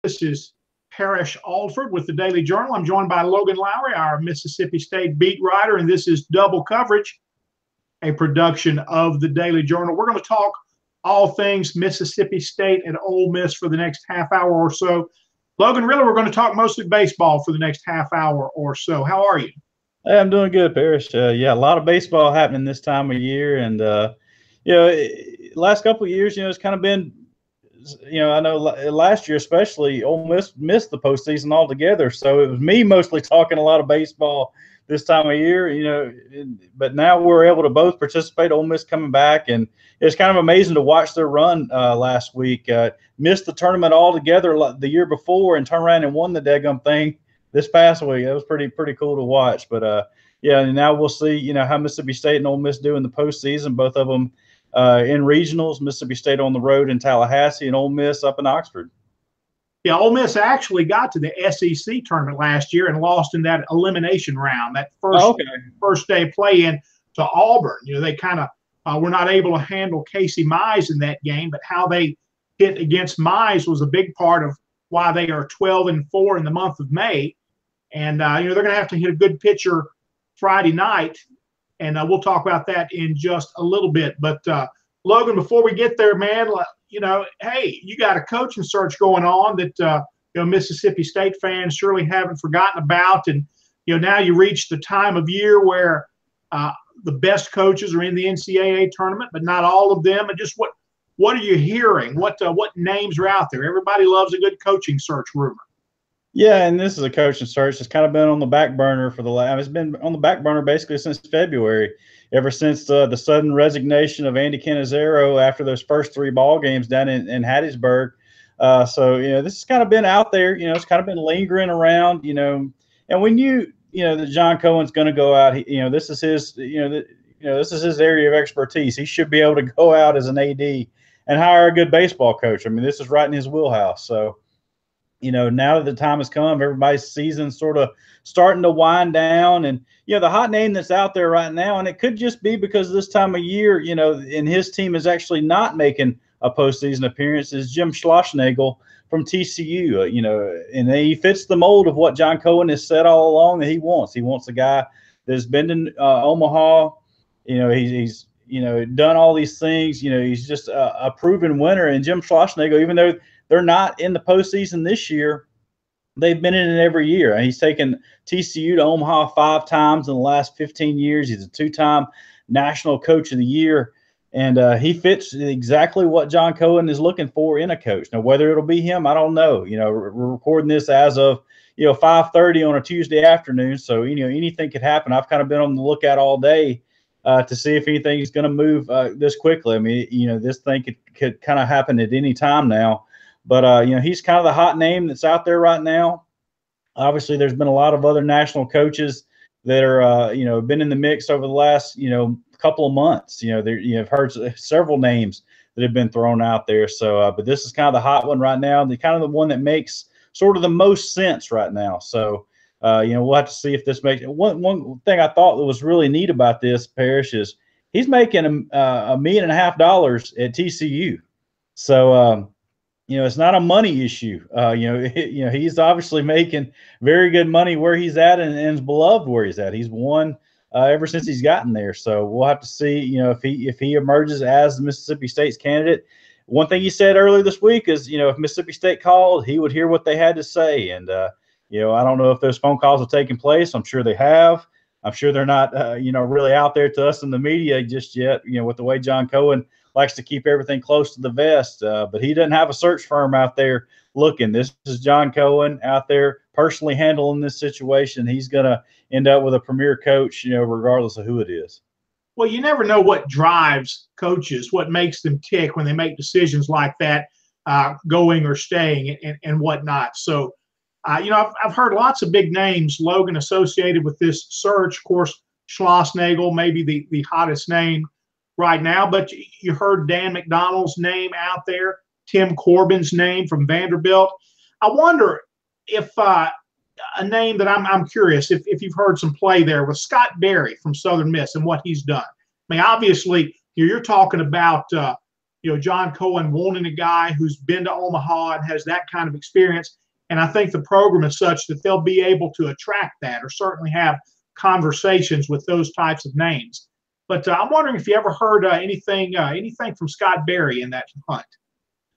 This is Parrish Alford with the Daily Journal. I'm joined by Logan Lowery, our Mississippi State beat writer, and this is Double Coverage, a production of the Daily Journal. We're going to talk all things Mississippi State and Ole Miss for the next half hour or so. Logan, really, we're going to talk mostly baseball for the next half hour or so. How are you? Hey, I'm doing good, Parrish. Yeah, a lot of baseball happening this time of year, and last couple of years, it's kind of been, I know last year especially, Ole Miss missed the postseason altogether, so it was me mostly talking a lot of baseball this time of year, but now we're able to both participate. Ole Miss coming back, and it's kind of amazing to watch their run last week. Missed the tournament altogether the year before and turned around and won the daggum thing this past week. That was pretty cool to watch. But now we'll see, how Mississippi State and Ole Miss do in the postseason. Both of them in regionals. Mississippi State on the road in Tallahassee, and Ole Miss up in Oxford. Yeah, Ole Miss actually got to the SEC tournament last year and lost in that elimination round, that first day play-in to Auburn. They kind of were not able to handle Casey Mize in that game, but how they hit against Mize was a big part of why they are 12-4 in the month of May. And, they're going to have to hit a good pitcher Friday night, and we'll talk about that in just a little bit. But, Logan, before we get there, man, hey, you got a coaching search going on that, Mississippi State fans surely haven't forgotten about. And, now you reach the time of year where the best coaches are in the NCAA tournament, but not all of them. And just what are you hearing? What names are out there? Everybody loves a good coaching search rumor. Yeah, and this is a coaching search that's kind of been on the back burner it's been on the back burner basically since February, ever since the sudden resignation of Andy Cannizzaro after those first 3 ball games down in Hattiesburg. So, this has kind of been out there, it's kind of been lingering around, and we knew, that John Cohen's going to go out, this is his, this is his area of expertise. He should be able to go out as an AD and hire a good baseball coach. I mean, this is right in his wheelhouse. So, now that the time has come, everybody's season's sort of starting to wind down. And, the hot name that's out there right now, and it could just be because this time of year, and his team is actually not making a postseason appearance, is Jim Schlossnagle from TCU, and he fits the mold of what John Cohen has said all along that he wants. He wants a guy that's been in Omaha. He's done all these things. He's just a proven winner. And Jim Schlossnagle, even though they're not in the postseason this year, they've been in it every year. And he's taken TCU to Omaha 5 times in the last 15 years. He's a 2-time National Coach of the Year. And he fits exactly what John Cohen is looking for in a coach. Now, whether it'll be him, I don't know. We're recording this as of, 5:30 on a Tuesday afternoon. So, anything could happen. I've kind of been on the lookout all day to see if anything is going to move this quickly. I mean, this thing could kind of happen at any time now. But, he's kind of the hot name that's out there right now. Obviously, there's been a lot of other national coaches that are, been in the mix over the last, couple of months. You've heard several names that have been thrown out there. So, but this is kind of the hot one right now, the kind of the one that makes sort of the most sense right now. So, we'll have to see if this makes one thing I thought that was really neat about this, Parrish, is he's making $1.5 million at TCU. So, it's not a money issue. He's obviously making very good money where he's at and is beloved where he's at. He's won ever since he's gotten there. So we'll have to see, if he emerges as Mississippi State's candidate. One thing he said earlier this week is, if Mississippi State called, he would hear what they had to say. And, I don't know if those phone calls have taken place. I'm sure they have. I'm sure they're not, really out there to us in the media just yet, with the way John Cohen likes to keep everything close to the vest. But he doesn't have a search firm out there looking. This is John Cohen out there personally handling this situation. He's going to end up with a premier coach, regardless of who it is. Well, you never know what drives coaches, what makes them tick when they make decisions like that, going or staying and whatnot. So, I've heard lots of big names, Logan, associated with this search. Of course, Schlossnagle, maybe the hottest name right now, but you heard Dan McDonald's name out there, Tim Corbin's name from Vanderbilt. I wonder if a name that I'm curious if you've heard some play there with Scott Berry from Southern Miss and what he's done. I mean, obviously, you're talking about John Cohen wanting a guy who's been to Omaha and has that kind of experience. And I think the program is such that they'll be able to attract that, or certainly have conversations with those types of names. But I'm wondering if you ever heard anything from Scott Berry in that hunt.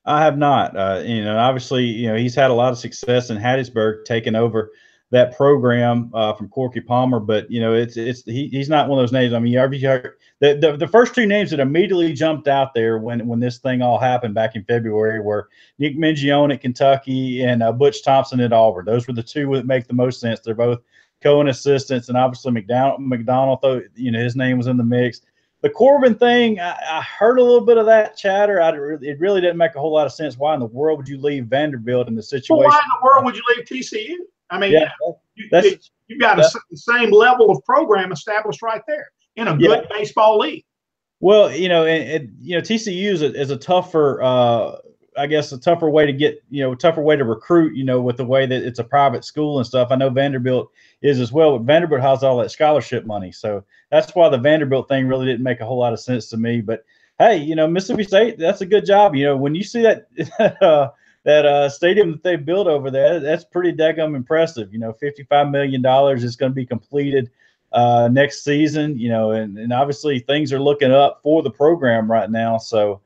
I have not. Obviously, he's had a lot of success in Hattiesburg, taking over that program from Corky Palmer. But he's not one of those names. I mean, the first two names that immediately jumped out there when this thing all happened back in February were Nick Mingione at Kentucky and Butch Thompson at Auburn. Those were the two that make the most sense. They're both Cohen assistants, and obviously McDonald, though his name was in the mix. The Corbin thing, I heard a little bit of that chatter. It really didn't make a whole lot of sense. Why in the world would you leave Vanderbilt in the situation? Well, why in the world would you leave TCU? I memean, you've got the same level of program established right there in a good baseball league. Well, TCU is a tougher, a tougher way to get, tougher way to recruit, with the way that it's a private school and stuff. I know Vanderbilt is as well, but Vanderbilt has all that scholarship money. So that's why the Vanderbilt thing really didn't make a whole lot of sense to me. But hey, Mississippi State, that's a good job. When you see that that stadium that they built over there, that's pretty daggum impressive. $55 million is going to be completed next season, and obviously things are looking up for the program right now. So,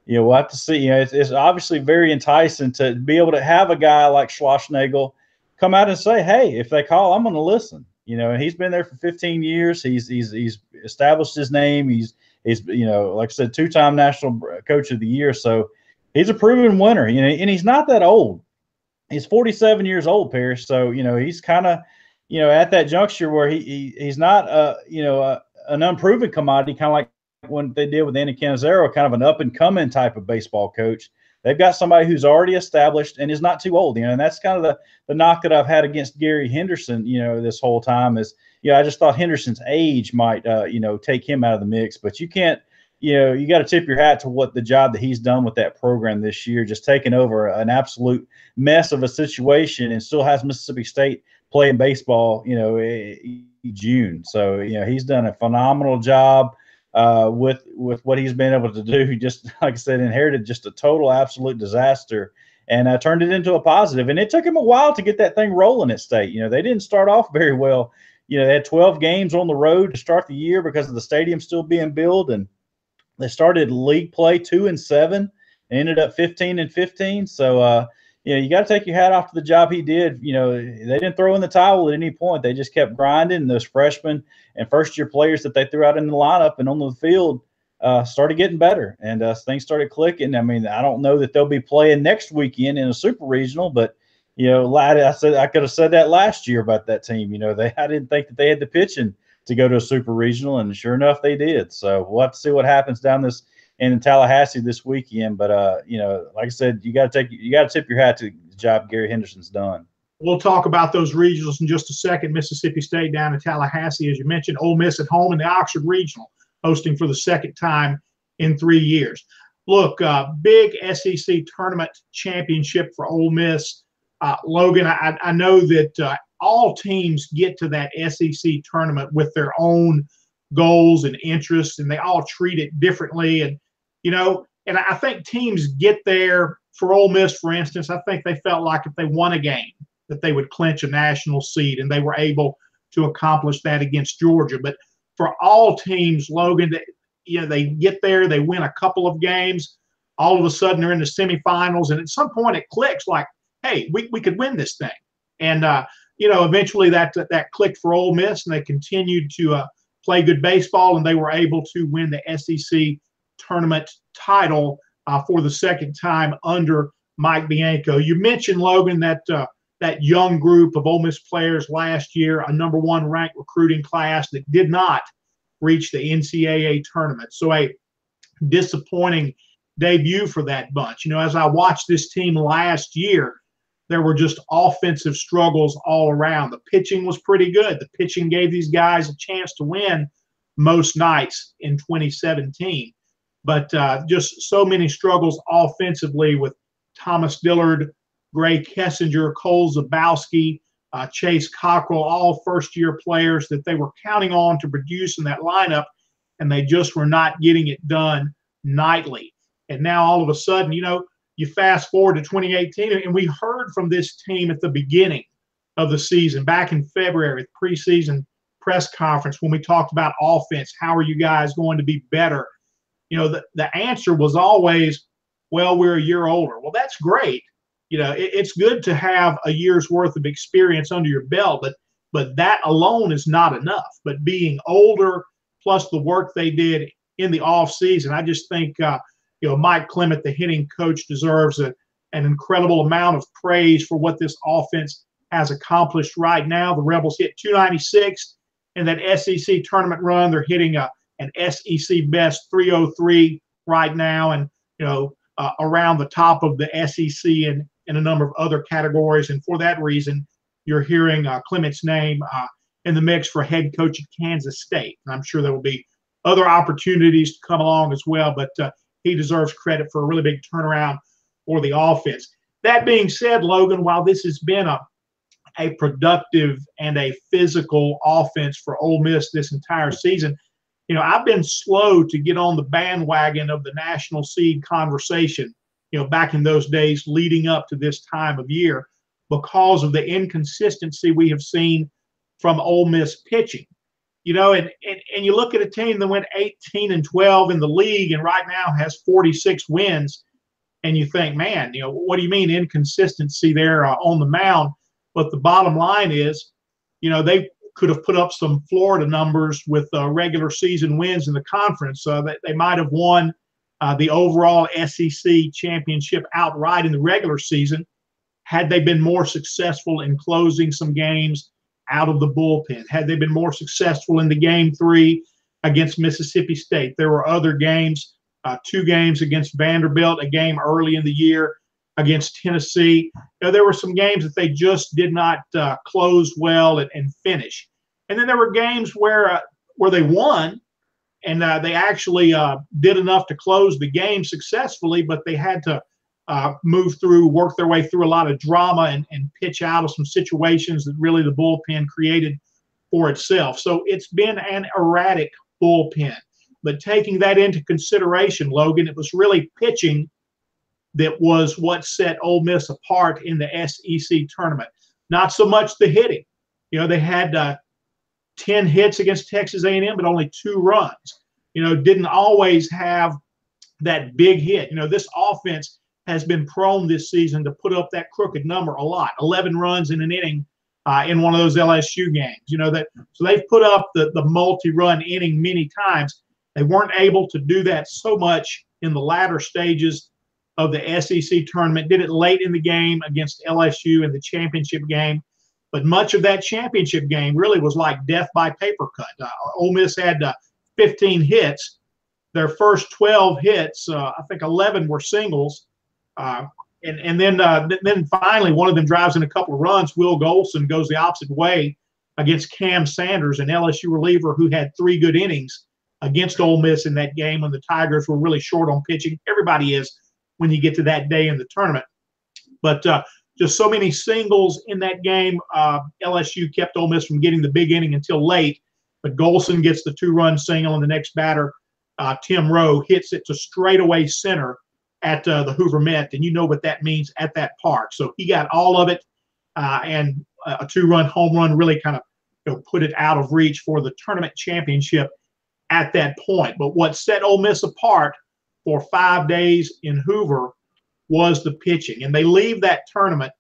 we'll have to see. It's obviously very enticing to be able to have a guy like Schlossnagle come out and say, hey, if they call, I'm going to listen. And he's been there for 15 years. He's established his name. He's like I said, 2-time National Coach of the Year. So he's a proven winner, and he's not that old. He's 47 years old, Parrish. So, he's kind of, at that juncture where he's not, an unproven commodity, kind of like when they did with Andy Cannizaro, kind of an up-and-coming type of baseball coach. They've got somebody who's already established and is not too old, and that's kind of the knock that I've had against Gary Henderson, this whole time is, I just thought Henderson's age might, take him out of the mix, but you can't, you got to tip your hat to what the job that he's done with that program this year, just taking over an absolute mess of a situation and still has Mississippi State playing baseball, June. So, he's done a phenomenal job with what he's been able to do. He just, like I said, inherited just a total absolute disaster and turned it into a positive. And it took him a while to get that thing rolling at State. They didn't start off very well. They had 12 games on the road to start the year because of the stadium still being built, and they started league play 2-7 and ended up 15-15. So, you got to take your hat off to the job he did. They didn't throw in the towel at any point. They just kept grinding. And those freshmen and first-year players that they threw out in the lineup and on the field started getting better, and things started clicking. I mean, I don't know that they'll be playing next weekend in a super regional, but I could have said that last year about that team. I didn't think that they had the pitching to go to a super regional, and sure enough, they did. So we'll have to see what happens down in Tallahassee this weekend. But like I said, you got to tip your hat to the job Gary Henderson's done. We'll talk about those regionals in just a second. Mississippi State down in Tallahassee, as you mentioned, Ole Miss at home in the Oxford Regional, hosting for the second time in 3 years. Look, big SEC tournament championship for Ole Miss. Logan, I know that all teams get to that SEC tournament with their own goals and interests, and they all treat it differently. And, and I think teams get there. For Ole Miss, for instance, I think they felt like if they won a game that they would clinch a national seed, and they were able to accomplish that against Georgia. But for all teams, Logan, they get there, they win a couple of games, all of a sudden they're in the semifinals, and at some point it clicks like, hey, we could win this thing. And, eventually that clicked for Ole Miss, and they continued to play good baseball, and they were able to win the SEC tournament title for the second time under Mike Bianco. You mentioned, Logan, that young group of Ole Miss players last year, a number 1 ranked recruiting class that did not reach the NCAA tournament. So a disappointing debut for that bunch. As I watched this team last year, there were just offensive struggles all around. The pitching was pretty good. The pitching gave these guys a chance to win most nights in 2017. But just so many struggles offensively with Thomas Dillard, Gray Kessinger, Cole Zabowski, Chase Cockrell, all first-year players that they were counting on to produce in that lineup, and they just were not getting it done nightly. And now all of a sudden, you fast forward to 2018, and we heard from this team at the beginning of the season, back in February, the preseason press conference, when we talked about offense. How are you guys going to be better? The answer was always, well, we're a year older. Well, that's great. It's good to have a year's worth of experience under your belt, but that alone is not enough. But being older, plus the work they did in the off season, I just think Mike Clement, the hitting coach, deserves an incredible amount of praise for what this offense has accomplished right now. The Rebels hit 296 in that SEC tournament run. They're hitting an SEC best 303 right now, and around the top of the SEC in a number of other categories. And for that reason, you're hearing Clement's name in the mix for head coach at Kansas State. And I'm sure there will be other opportunities to come along as well, but he deserves credit for a really big turnaround for the offense. That being said, Logan, while this has been a productive and a physical offense for Ole Miss this entire season, I've been slow to get on the bandwagon of the national seed conversation, back in those days leading up to this time of year, because of the inconsistency we have seen from Ole Miss pitching. And you look at a team that went 18-12 in the league and right now has 46 wins, and you think, man, what do you mean inconsistency there on the mound? But the bottom line is, they could have put up some Florida numbers with regular season wins in the conference. They might have won the overall SEC championship outright in the regular season had they been more successful in closing some games out of the bullpen. Had they been more successful in the game 3 against Mississippi State. There were other games, 2 games against Vanderbilt, a game early in the year against Tennessee. There were some games that they just did not close well and finish. And then there were games where they won and they actually did enough to close the game successfully, but they had to work their way through a lot of drama and pitch out of some situations that really the bullpen created for itself. So it's been an erratic bullpen. But taking that into consideration, Logan, it was really pitching that was what set Ole Miss apart in the SEC tournament. Not so much the hitting. They had 10 hits against Texas A&M, but only 2 runs. Didn't always have that big hit. This offense has been prone this season to put up that crooked number a lot. 11 runs in an inning in one of those LSU games. So they've put up the multi-run inning many times. They weren't able to do that so much in the latter stages of the SEC tournament. Did it late in the game against LSU in the championship game. But much of that championship game really was like death by paper cut. Ole Miss had 15 hits. Their first 12 hits, I think 11 were singles. And then finally one of them drives in a couple of runs. Will Golson goes the opposite way against Cam Sanders, an LSU reliever who had 3 good innings against Ole Miss in that game when the Tigers were really short on pitching. Everybody is when you get to that day in the tournament. But just so many singles in that game. LSU kept Ole Miss from getting the big inning until late. But Golson gets the 2-run single, and the next batter, Tim Rowe, hits it to straightaway center at the Hoover Met, and you know what that means at that park. So he got all of it, and a 2-run home run really kind of put it out of reach for the tournament championship at that point. But what set Ole Miss apart for 5 days in Hoover was the pitching. And they leave that tournament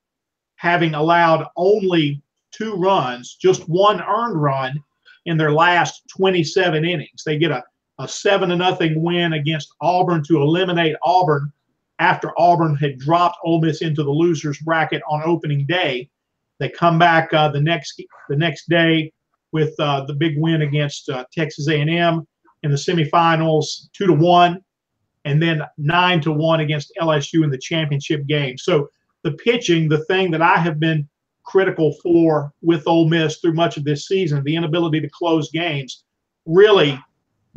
having allowed only 2 runs, just 1 earned run in their last 27 innings. They get a 7-0 win against Auburn to eliminate Auburn after Auburn had dropped Ole Miss into the losers bracket on opening day. They come back the next day with the big win against Texas A&M in the semifinals, 2-1, and then 9-1 against LSU in the championship game. So the pitching, the thing that I have been critical for with Ole Miss through much of this season, the inability to close games, really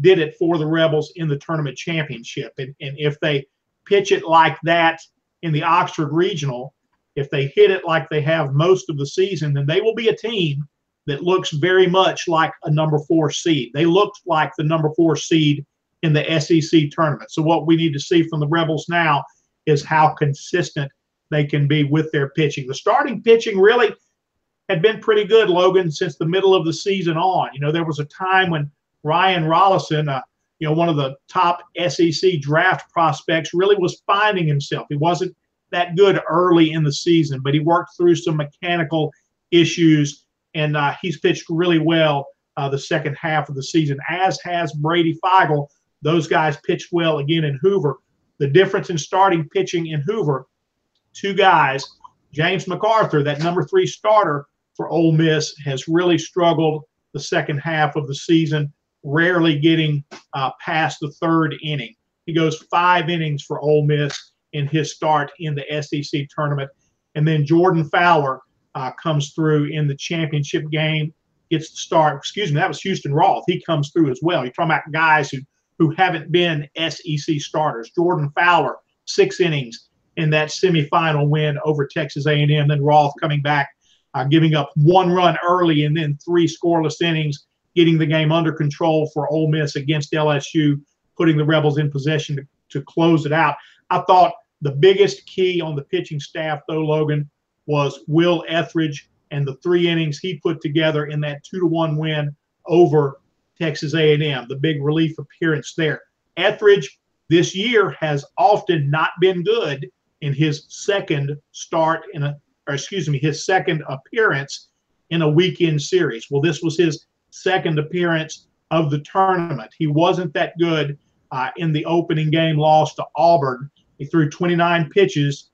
did it for the Rebels in the tournament championship. And if they pitch it like that in the Oxford Regional, if they hit it like they have most of the season, then they will be a team that looks very much like a number 4 seed. They looked like the number 4 seed in the SEC tournament. So what we need to see from the Rebels now is how consistent they can be with their pitching. The starting pitching really had been pretty good, Logan, since the middle of the season on. There was a time when Ryan Rollison, one of the top SEC draft prospects, really was finding himself. He wasn't that good early in the season, but he worked through some mechanical issues, and he's pitched really well the second half of the season, as has Brady Feigl. Those guys pitched well again in Hoover. The difference in starting pitching in Hoover, two guys, James MacArthur, that number 3 starter for Ole Miss, has really struggled the second half of the season, rarely getting past the 3rd inning. He goes 5 innings for Ole Miss in his start in the SEC tournament. And then Jordan Fowler comes through in the championship game, gets the start. Excuse me, that was Houston Roth. He comes through as well. You're talking about guys who haven't been SEC starters. Jordan Fowler, 6 innings in that semifinal win over Texas A&M. Then Roth coming back, giving up 1 run early and then 3 scoreless innings, getting the game under control for Ole Miss against LSU, putting the Rebels in possession to close it out. I thought the biggest key on the pitching staff, though, Logan, was Will Etheridge and the 3 innings he put together in that 2-1 win over Texas A&M, the big relief appearance there. Etheridge this year has often not been good in his second his second appearance in a weekend series. Well, this was his second appearance of the tournament. He wasn't that good in the opening game loss to Auburn. He threw 29 pitches,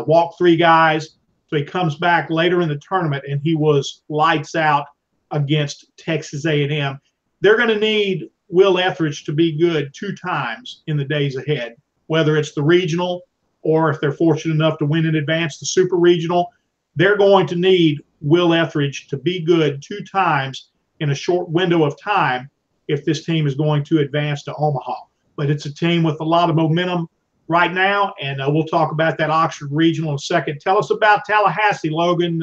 walked 3 guys. So he comes back later in the tournament, and he was lights out against Texas A&M. They're going to need Will Etheridge to be good 2 times in the days ahead, whether it's the regional or if they're fortunate enough to win in advance the super regional. They're going to need Will Etheridge to be good 2 times in a short window of time if this team is going to advance to Omaha. But it's a team with a lot of momentum right now, and we'll talk about that Oxford Regional in a second. Tell us about Tallahassee, Logan.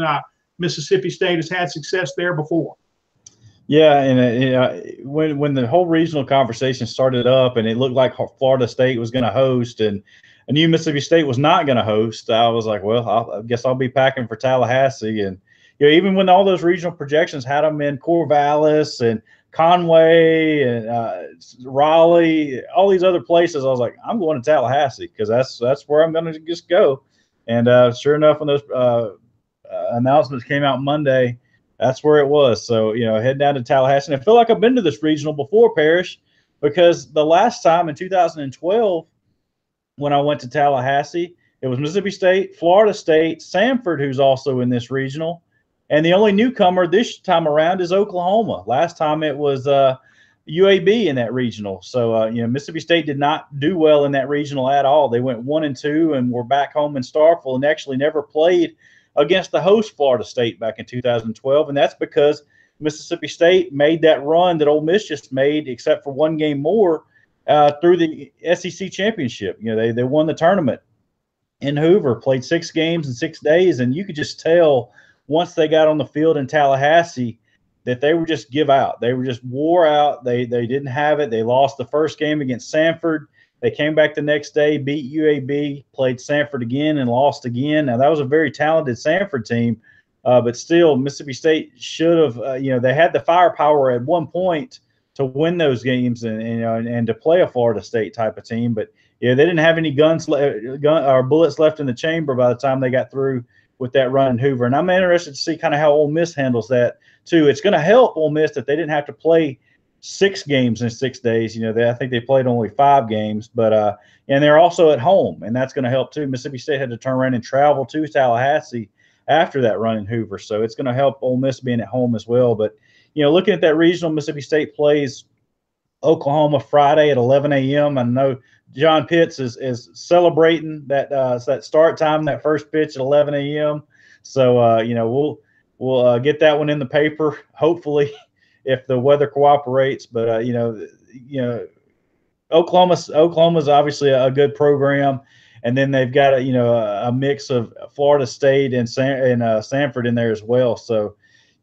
Mississippi State has had success there before. Yeah, and when the whole regional conversation started up and it looked like Florida State was going to host and I knew Mississippi State was not going to host, I was like, well, I guess I'll be packing for Tallahassee. And even when all those regional projections had them in Corvallis and Conway and Raleigh, all these other places, I was like, I'm going to Tallahassee because that's where I'm going to just go. And sure enough, when those announcements came out Monday, that's where it was. So, head down to Tallahassee. And I feel like I've been to this regional before, Parrish, because the last time in 2012 when I went to Tallahassee, it was Mississippi State, Florida State, Samford, who's also in this regional. And the only newcomer this time around is Oklahoma. Last time it was UAB in that regional. So, Mississippi State did not do well in that regional at all. They went 1-2 and were back home in Starkville and actually never played against the host Florida State back in 2012. And that's because Mississippi State made that run that Ole Miss just made, except for 1 game more, through the SEC championship. They won the tournament in Hoover, played 6 games in 6 days, and you could just tell once they got on the field in Tallahassee that they were just give out. They were just wore out. They didn't have it. They lost the first game against Samford. They came back the next day, beat UAB, played Samford again, and lost again. Now, that was a very talented Samford team, but still, Mississippi State should have, they had the firepower at one point to win those games and to play a Florida State type of team. But, they didn't have any bullets left in the chamber by the time they got through with that run in Hoover. And I'm interested to see kind of how Ole Miss handles that, too. It's going to help Ole Miss that they didn't have to play 6 games in 6 days. I think they played only 5 games, but and they're also at home, and that's going to help too. Mississippi State had to turn around and travel to Tallahassee after that run in Hoover, so it's going to help Ole Miss being at home as well. But looking at that regional, Mississippi State plays Oklahoma Friday at 11 a.m. I know John Pitts is celebrating that start time, that first pitch at 11 a.m. So we'll get that one in the paper, hopefully, if the weather cooperates. But Oklahoma's obviously a good program, and then they've got a mix of Florida State and Samford in there as well. So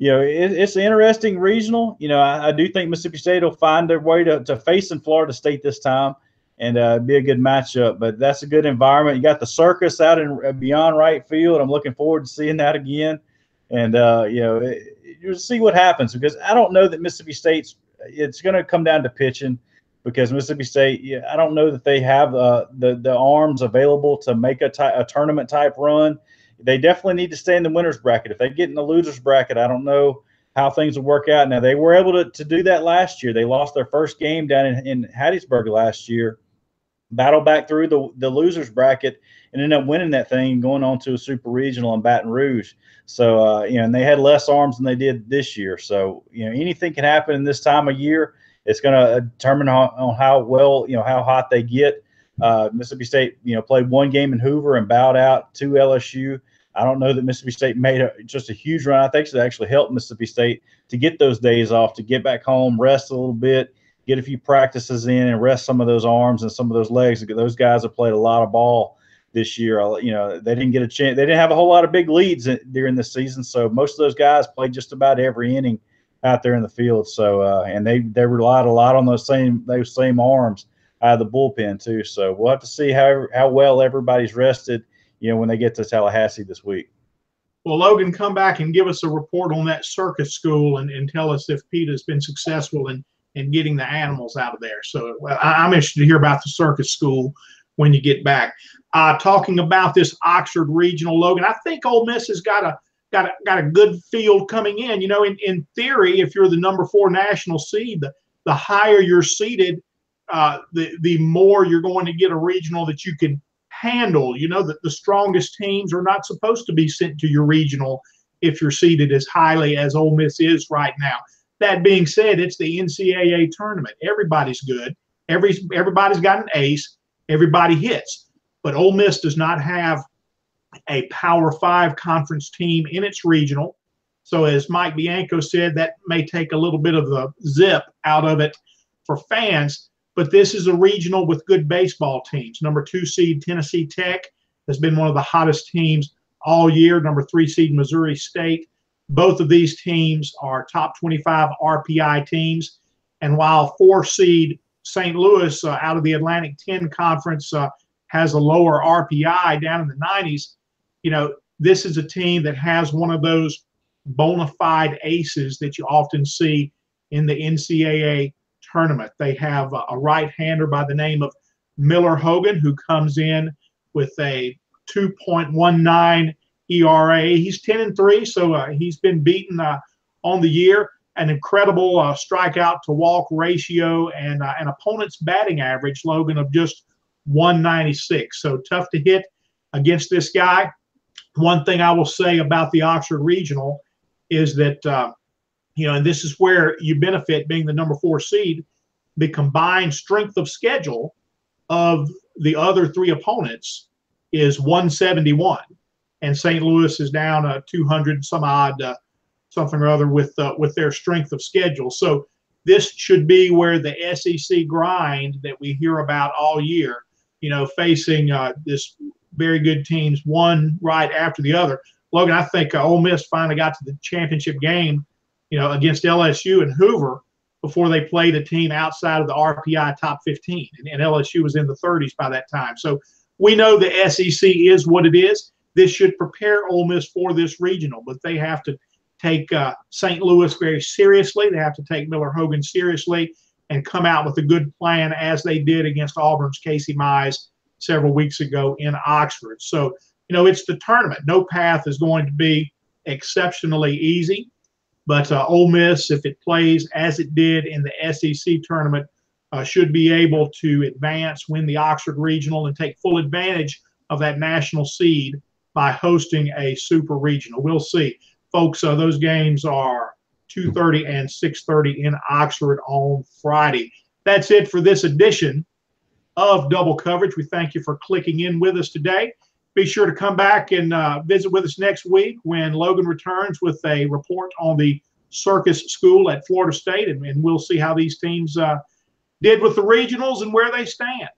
it's an interesting regional. I do think Mississippi State will find their way to facing Florida State this time, and be a good matchup. But that's a good environment. You got the circus out in beyond right field. I'm looking forward to seeing that again, and you'll see what happens, because I don't know that Mississippi State's. It's going to come down to pitching, because Mississippi State, I don't know that they have the arms available to make a tournament type run. They definitely need to stay in the winner's bracket. If they get in the loser's bracket, I don't know how things will work out. Now, they were able to do that last year. They lost their first game down in Hattiesburg last year, battled back through the loser's bracket, and ended up winning that thing, going on to a super regional in Baton Rouge. So, and they had less arms than they did this year. So, anything can happen in this time of year. It's going to determine on how well, how hot they get. Mississippi State, played one game in Hoover and bowed out to LSU. I don't know that Mississippi State made just a huge run. I think it actually helped Mississippi State to get those days off, to get back home, rest a little bit, get a few practices in, and rest some of those arms and some of those legs. Those guys have played a lot of ball this year. They didn't get a chance. They didn't have a whole lot of big leads during the season, so most of those guys played just about every inning out there in the field. So and they relied a lot on those same arms out of the bullpen too. So we'll have to see how well everybody's rested, when they get to Tallahassee this week. Well, Logan, come back and give us a report on that circus school and tell us if Pete has been successful in getting the animals out of there. So I'm interested to hear about the circus school when you get back. Talking about this Oxford Regional, Logan, I think Ole Miss has got a good field coming in. In theory, if you're the number 4 national seed, the higher you're seeded, the more you're going to get a regional that you can handle. That the strongest teams are not supposed to be sent to your regional if you're seeded as highly as Ole Miss is right now. That being said, it's the NCAA tournament. Everybody's good. Everybody's got an ace. Everybody hits. But Ole Miss does not have a Power 5 conference team in its regional. So as Mike Bianco said, that may take a little bit of the zip out of it for fans. But this is a regional with good baseball teams. Number 2 seed Tennessee Tech has been one of the hottest teams all year. Number 3 seed Missouri State. Both of these teams are top 25 RPI teams. And while 4 seed St. Louis out of the Atlantic 10 Conference has a lower RPI down in the 90s, this is a team that has one of those bona fide aces that you often see in the NCAA tournament. They have a right-hander by the name of Miller Hogan, who comes in with a 2.19 ERA. He's 10-3, so he's been beaten on the year. An incredible strikeout to walk ratio and an opponent's batting average, Logan, of just 196. So tough to hit against this guy. One thing I will say about the Oxford Regional is that, and this is where you benefit being the number 4 seed, the combined strength of schedule of the other 3 opponents is 171. And St. Louis is down 200 some odd something or other with their strength of schedule. So this should be where the SEC grind that we hear about all year, facing this very good teams, one right after the other. Logan, I think Ole Miss finally got to the championship game, against LSU and Hoover before they played a team outside of the RPI top 15. And LSU was in the 30s by that time. So we know the SEC is what it is. This should prepare Ole Miss for this regional, but they have to take St. Louis very seriously. They have to take Miller Hogan seriously and come out with a good plan, as they did against Auburn's Casey Mize several weeks ago in Oxford. So, it's the tournament. No path is going to be exceptionally easy, but Ole Miss, if it plays as it did in the SEC tournament, should be able to advance, win the Oxford Regional, and take full advantage of that national seed by hosting a super regional. We'll see. Folks, those games are 2:30 and 6:30 in Oxford on Friday. That's it for this edition of Double Coverage. We thank you for clicking in with us today. Be sure to come back and visit with us next week when Logan returns with a report on the circus school at Florida State, and we'll see how these teams did with the regionals and where they stand.